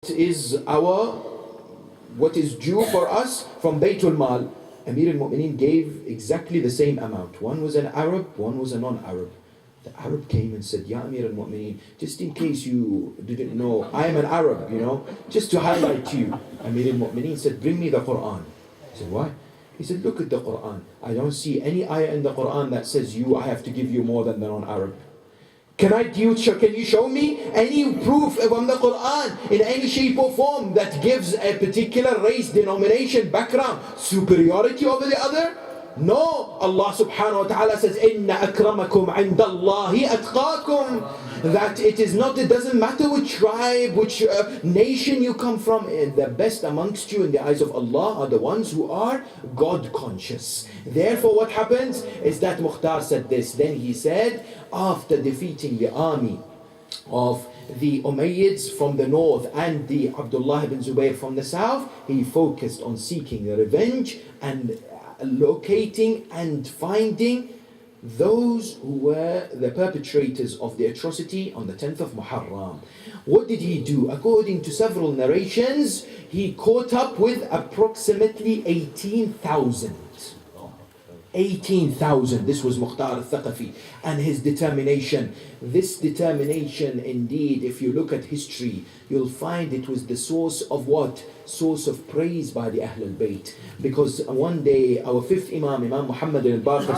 what is due for us from Baytul Mal. Amir al-Mu'mineen gave exactly the same amount. One was an Arab, one was a non-Arab. The Arab came and said, Ya Amir al-Mu'mineen, just in case you didn't know, I am an Arab, just to highlight to you. Amir al-Mu'mineen said, bring me the Quran. He said, why? He said, look at the Quran. I don't see any ayah in the Quran that says I have to give you more than the non-Arab. Can you show me any proof from the Quran in any shape or form that gives a particular race, denomination, background, superiority over the other? No. Allah subhanahu wa ta'ala says, Inna akramakum indallahi atqakum. That it doesn't matter which tribe, which nation you come from. The best amongst you in the eyes of Allah are the ones who are God conscious. Therefore what happens is that Mukhtar said this. Then he said, after defeating the army of the Umayyads from the north and the Abdullah ibn Zubayr from the south, he focused on seeking revenge and locating and finding those who were the perpetrators of the atrocity on the 10th of Muharram. What did he do? According to several narrations, he caught up with approximately 18,000. 18,000. This was Mukhtar al-Thaqafi and his determination. This determination, indeed, if you look at history, you'll find it was the source of what? Source of praise by the Ahlul Bayt. Because one day, our fifth Imam, Imam Mohammad al-Baqir,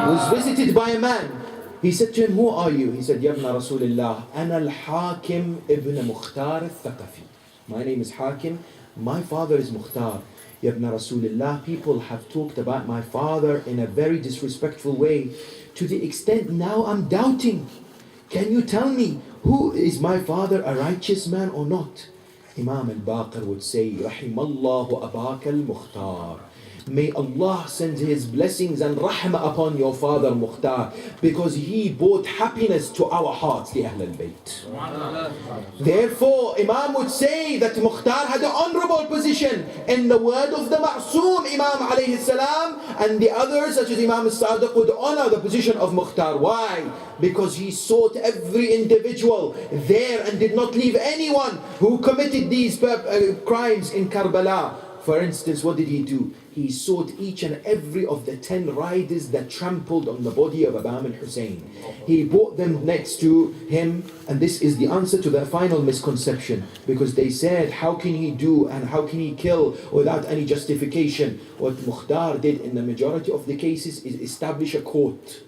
was visited by a man. He said to him, who are you? He said, Yabna Rasulullah, Ana al-Hakim ibn Mukhtar al-Thaqafi. My name is Hakim. My father is Mukhtar. Yabna Rasulullah, people have talked about my father in a very disrespectful way, to the extent now I'm doubting. Can you tell me, who is my father, a righteous man or not? Imam al-Baqir would say, Rahimallahu abaka al-Mukhtar. May Allah send His blessings and rahmah upon your father Mukhtar, because he brought happiness to our hearts, the Ahlul Bayt. Therefore, Imam would say that Mukhtar had an honorable position in the word of the Ma'soom Imam alayhi salam, and the others such as Imam al-Sadiq would honor the position of Mukhtar. Why? Because he sought every individual there and did not leave anyone who committed these crimes in Karbala. For instance, what did he do? He sought each and every of the 10 riders that trampled on the body of Imam al-Hussein. He brought them next to him, and this is the answer to their final misconception, because they said, how can he do and how can he kill without any justification? What Mukhtar did in the majority of the cases is establish a court,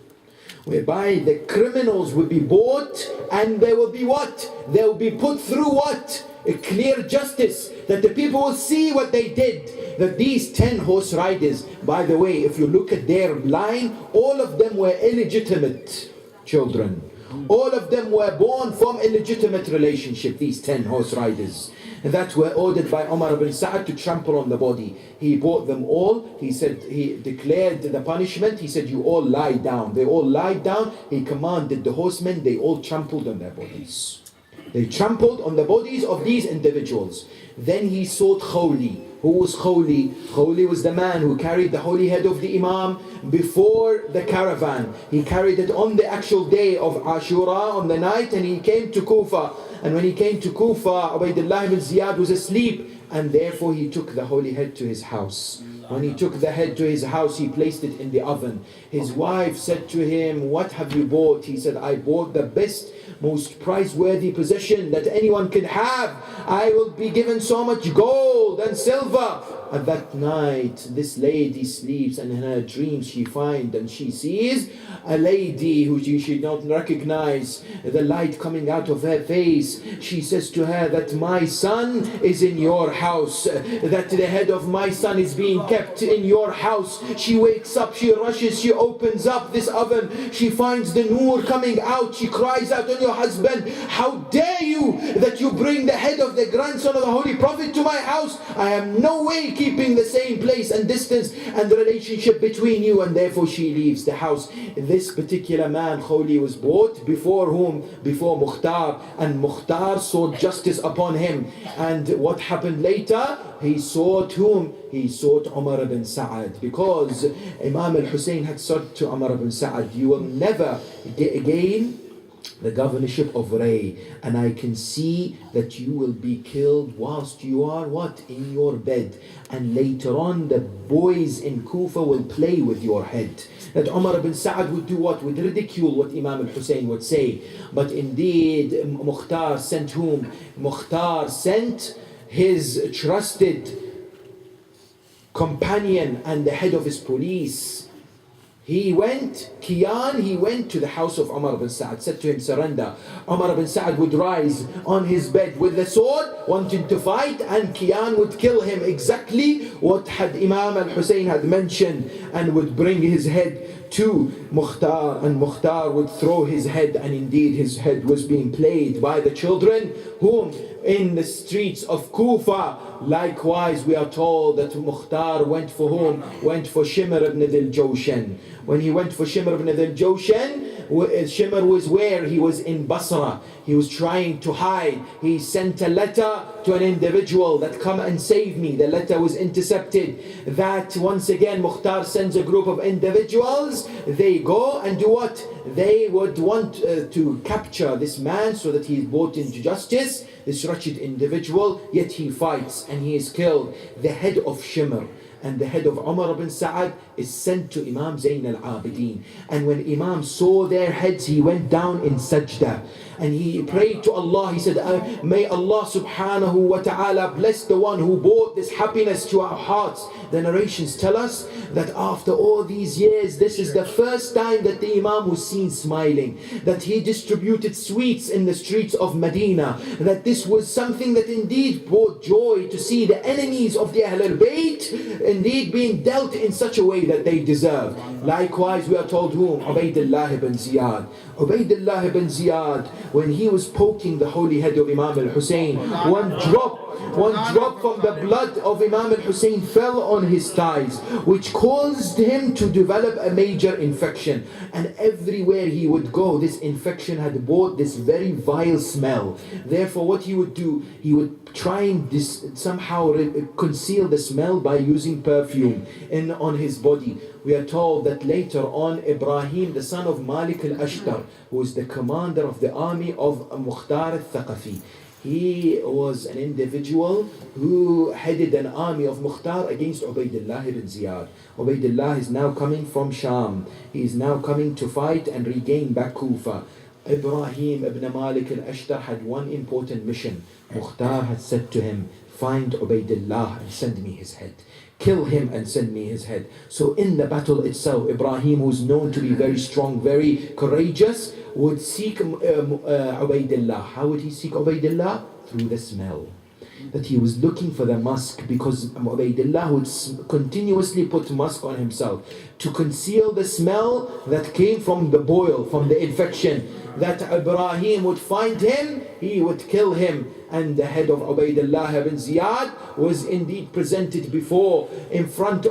whereby the criminals will be brought and they will be what? They will be put through what? A clear justice, that the people will see what they did. That these 10 horse riders, by the way, if you look at their line, all of them were illegitimate children. All of them were born from illegitimate relationship, these 10 horse riders that were ordered by Umar ibn Sa'ad to trample on the body. He brought them all. He said, he declared the punishment. He said, you all lie down. They all lied down. He commanded the horsemen, they all trampled on their bodies. They trampled on the bodies of these individuals. Then he sought Khawli. Who was Khawli? Khawli was the man who carried the holy head of the Imam before the caravan. He carried it on the actual day of Ashura, on the night, and he came to Kufa. And when he came to Kufa, Ubaydullah ibn Ziyad was asleep, and therefore he took the holy head to his house. When he took the head to his house, he placed it in the oven. His wife said to him, what have you bought? He said, I bought the best, most praiseworthy possession that anyone can have. I will be given so much gold and silver. And that night, this lady sleeps, and in her dreams she finds and she sees a lady who she should not recognize, the light coming out of her face. She says to her that my son is in your house, that the head of my son is being kept in your house. She wakes up, she rushes, she opens up this oven, she finds the noor coming out. She cries out on your husband, how dare you that you bring the head of the grandson of the Holy Prophet to my house? I am no way keeping the same place and distance and the relationship between you. And therefore she leaves the house. This particular man, Khawli, was brought before whom? Before Mukhtar. And Mukhtar sought justice upon him. And what happened later? He sought whom? He sought Umar ibn Sa'ad, because Imam al-Hussein had said to Umar ibn Sa'ad, you will never gain the governorship of Ray, and I can see that you will be killed whilst you are what? In your bed. And later on the boys in Kufa will play with your head. That Umar ibn Sa'ad would do what? Would ridicule what Imam al-Hussein would say. But indeed Mukhtar sent whom? Mukhtar sent his trusted companion and the head of his police. He went to the house of Umar ibn Sa'ad, said to him, surrender. Umar ibn Sa'ad would rise on his bed with the sword, wanting to fight, and Kiyan would kill him exactly what had Imam al-Hussein had mentioned, and would bring his head to Mukhtar, and Mukhtar would throw his head, and indeed his head was being played by the children, whom in the streets of Kufa. Likewise, we are told that Mukhtar went for whom? Went for Shimr ibn Dhil Jawshan. When he went for Shimr ibn Dhil Jawshan, Shimr was where? He was in Basra. He was trying to hide. He sent a letter to an individual that come and save me. The letter was intercepted. That once again Mukhtar sends a group of individuals. They go and do what? They would want to capture this man so that he is brought into justice, this wretched individual, yet he fights and he is killed. The head of Shimr and the head of Umar ibn Sa'ad is sent to Imam Zayn al-Abidin. And when Imam saw their heads, he went down in sajda and he prayed to Allah. He said, may Allah subhanahu wa ta'ala bless the one who brought this happiness to our hearts. The narrations tell us that after all these years, this is the first time that the Imam was seen smiling, that he distributed sweets in the streets of Medina, that this was something that indeed brought joy to see the enemies of the Ahlul Bayt indeed being dealt in such a way that they deserve. Likewise, we are told whom? Ubaydullah ibn Ziyad. Ubaydullah ibn Ziyad, when he was poking the holy head of Imam al-Hussein, one drop from the blood of Imam al-Hussein fell on his thighs, which caused him to develop a major infection. And everywhere he would go, this infection had brought this very vile smell. Therefore, what he would do, he would try and somehow conceal the smell by using perfume on his body. We are told that later on, Ibrahim, the son of Malik al-Ashtar, who was the commander of the army of Mukhtar al-Thaqafi, he was an individual who headed an army of Mukhtar against Ubaydullah ibn Ziyad. Ubaydullah is now coming from Sham. He is now coming to fight and regain back Kufa. Ibrahim ibn Malik al-Ashtar had one important mission. Mukhtar had said to him, find Ubaydullah and send me his head. Kill him and send me his head. So in the battle itself, Ibrahim, who is known to be very strong, very courageous, would seek Ubaydullah. How would he seek Ubaydullah? Through the smell. That he was looking for the musk, because Ubaydullah would continuously put musk on himself to conceal the smell that came from the boil, from the infection. That Ibrahim would find him, he would kill him. And the head of Ubaydullah ibn Ziyad was indeed presented before Mukhtar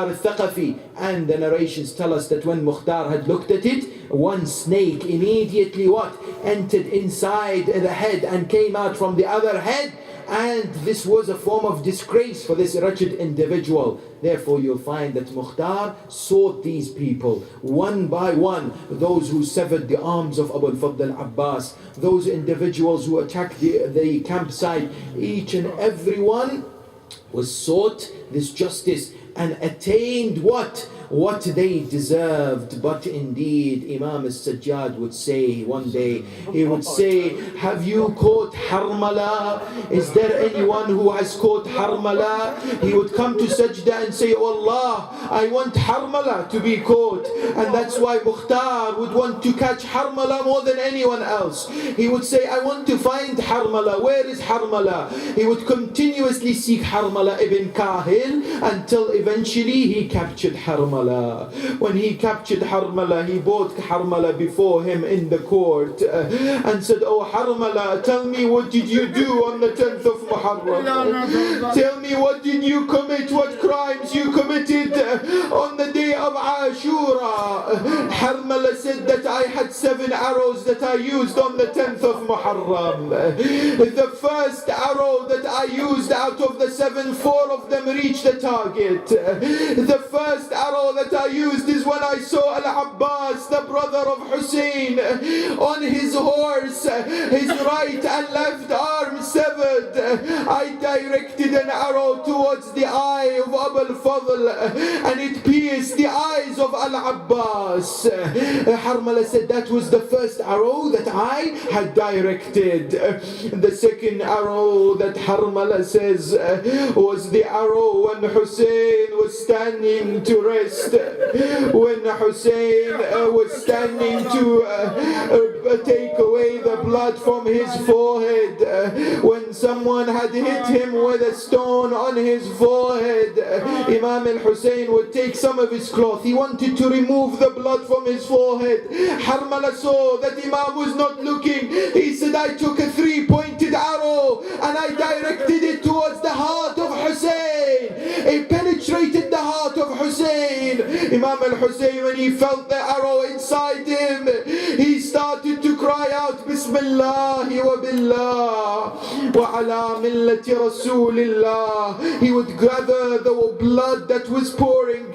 al-Thaqafi. And the narrations tell us that when Mukhtar had looked at it, one snake immediately entered inside the head and came out from the other head. And this was a form of disgrace for this wretched individual. Therefore, you'll find that Mukhtar sought these people one by one, those who severed the arms of Abu al-Fadl al-Abbas, those individuals who attacked the campsite. Each and every one was sought this justice and attained what they deserved. But indeed, Imam al-Sajjad would say one day, he would say, have you caught Harmala? Is there anyone who has caught Harmala? He would come to Sajda and say, oh Allah, I want Harmala to be caught. And that's why Mukhtar would want to catch Harmala more than anyone else. He would say, I want to find Harmala. Where is Harmala? He would continuously seek Harmala ibn Kahil until eventually he captured Harmala. When he captured Harmala, he brought Harmala before him in the court and said, oh Harmala, tell me, what did you do on the 10th of Muharram? Tell me, what did you commit? What crimes you committed on the day of Ashura? Harmala said that I had 7 arrows that I used on the 10th of Muharram. The first arrow that I used out of the 7, 4 of them reached the target. The first arrow arrow that I used is when I saw Al-Abbas, the brother of Hussein, on his horse, his right and left arm severed. I directed an arrow towards the eye of Abu al-Fadl, and it pierced the eyes of Al-Abbas. Harmala said that was the first arrow that I had directed. The second arrow that Harmala says was the arrow when Hussein was standing to rest. When Hussein was standing to take away the blood from his forehead, when someone had hit him with a stone on his forehead, Imam al-Hussein would take some of his cloth. He wanted to remove the blood from his forehead. Harmala saw that Imam was not looking. He said, I took a 3-pointed arrow and I directed it towards the heart of Hussein. It penetrated the heart of Hussein. Imam al-Hussein, when he felt the arrow inside him, he started to cry out, Bismillah wa billah wa ala millati Rasulillah. He would gather the blood that was pouring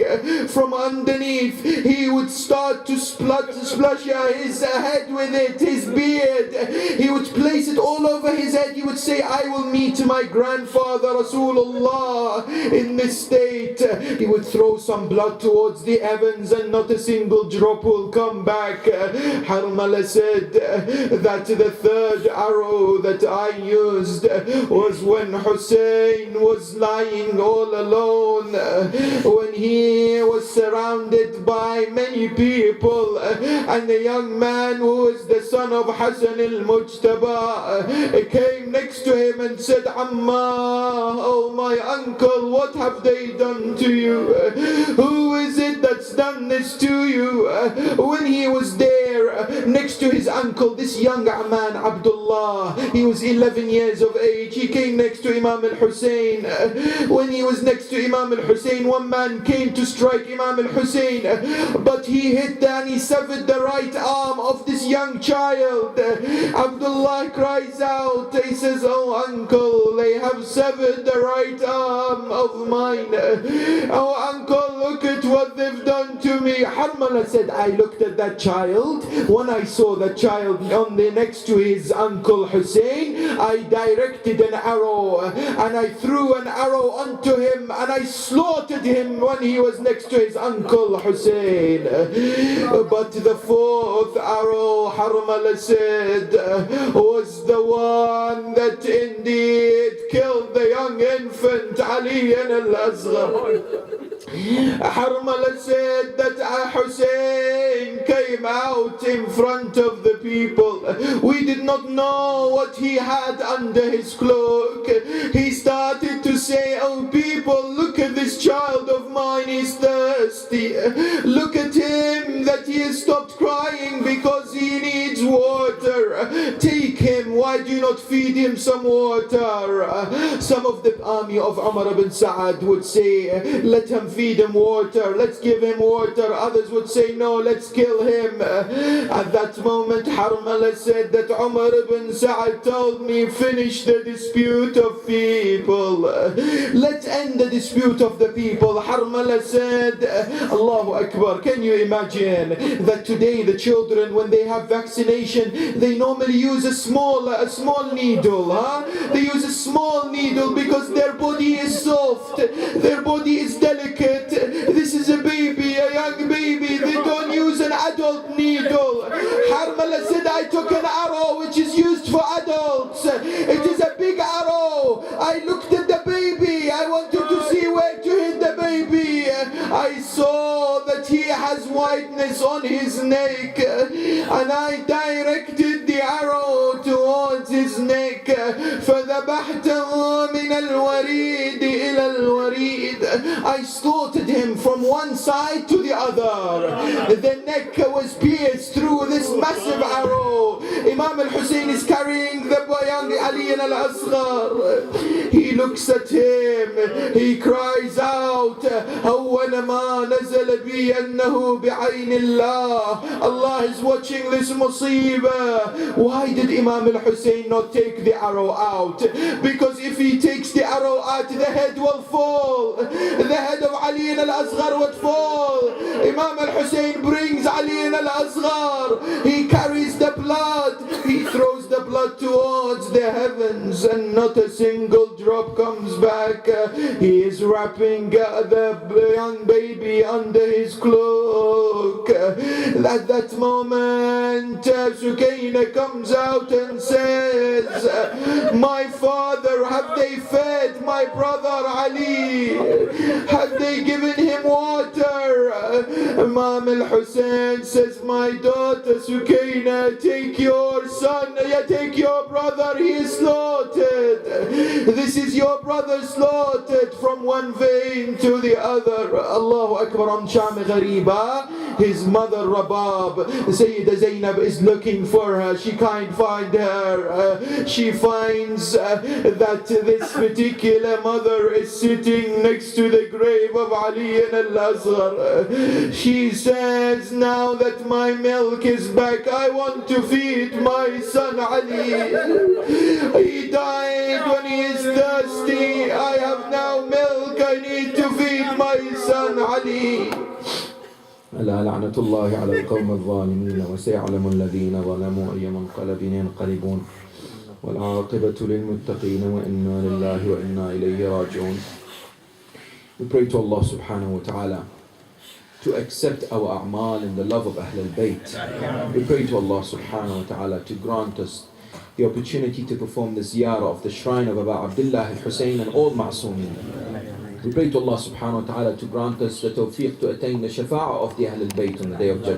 from underneath. He would start to splash his head with it, his beard. He would place it all over his head. He would say, I will meet my grandfather Rasulullah in this state. He would throw some blood towards the heavens and not a single drop will come back. Harmala said that the third arrow that I used was when Hussein was lying all alone, when he was surrounded by many people, and the young man who was the son of Hassan al-Mujtaba came next to him and said, Amma, oh my uncle, what have they done to you? Who is it that's done this to you? When he was there next to his uncle, this young man Abdullah, he was 11 years of age, he came next to Imam al-Hussein. When he was next to Imam al-Hussein, one man came to strike Imam al-Hussein, but he hit and he severed the right arm of this young child. Abdullah cries out, he says, oh uncle, they have severed the right arm of mine. Oh uncle, look at what they've done to me. Harmala said, I looked at that child. When I saw that child on the next to his uncle Hussein, I directed an arrow and I threw an arrow onto him and I slaughtered him when he was next to his uncle Hussein. But the fourth arrow, Harmala said, was the one that indeed killed the young infant Ali al-Asghar. Harmala said that Hussein came out in front of the people. We did not know what he had under his cloak. He started to say, oh people, look at this child of mine, he's thirsty. Look at him, that he has stopped crying because he needs water. Take him, why do you not feed him some water? Some of the army of Umar ibn Sa'ad would say, let him feed him water, let's give him water. Others would say, no, let's kill him. At that moment, Harmala said that Umar ibn Sa'ad told me, finish the dispute of people. Let's end the dispute of the people. Harmala said, Allahu Akbar. Can you imagine that today the children, when they have vaccination, they normally use a small needle. They use a small needle because their body is soft, their body is delicate. This is a baby, a young baby. They don't use an adult needle. Harmala said, I took an arrow which is used for adults. It is a big arrow. I looked at the baby. I wanted to see where to hit the baby. I saw that he has whiteness on his neck, and I directed the arrow towards his neck. فَذَبَحْتَهُ مِنَ الْوَرِيدِ إِلَى الْوَرِيدِ. I slaughtered him from one side to the other. The neck was pierced through this massive arrow. Imam al-Hussein is carrying the our young Ali al-Asghar. He looks at him, he cries out, أول ما نزل بي أنه بعين الله. Allah is watching this musibah. Why did Imam al-Hussein not take the arrow out? Because if he takes the arrow out, the head will fall. The head of Ali al-Asghar would fall. Imam al-Hussein brings Ali al-Asghar. He carries the blood. He throws the blood towards the heavens and not a single drop comes back. He is wrapping the young baby under his cloak. At that moment, Sukaina comes out and says, my father, have they fed my brother Ali? Have they given him water? Imam al-Hussein says, my daughter Sukaina, take your son, take your brother, he is slaughtered. This is your brother slaughtered from one vein to the other. Allahu Akbar. On Sham Ghariba, his mother Rabab, Sayyida Zainab is looking for her. She can't find her. She finds that this particular mother is sitting next to the grave of Ali al-Asghar. She says, now that my milk is back, I want to feed my son Ali. He died when he is thirsty. I have now milk. I need to feed my son Ali. ألا لعنة الله على القوم الظالمين وسيعلم الذين ظلموا أي منقلب ينقلبون والعاقبة للمتقين وإنا لله وإنا إليه راجعون. We pray to Allah subhanahu wa ta'ala to accept our a'mal in the love of Ahl al-Bayt. We pray to Allah subhanahu wa ta'ala to grant us the opportunity to perform the ziyarah of the shrine of Abu Abdullah al-Hussein and all ma'soomeen. We pray to Allah subhanahu wa ta'ala to grant us the tawfiq to attain the shafa'ah of the Ahl al-Bayt on the day of judgment.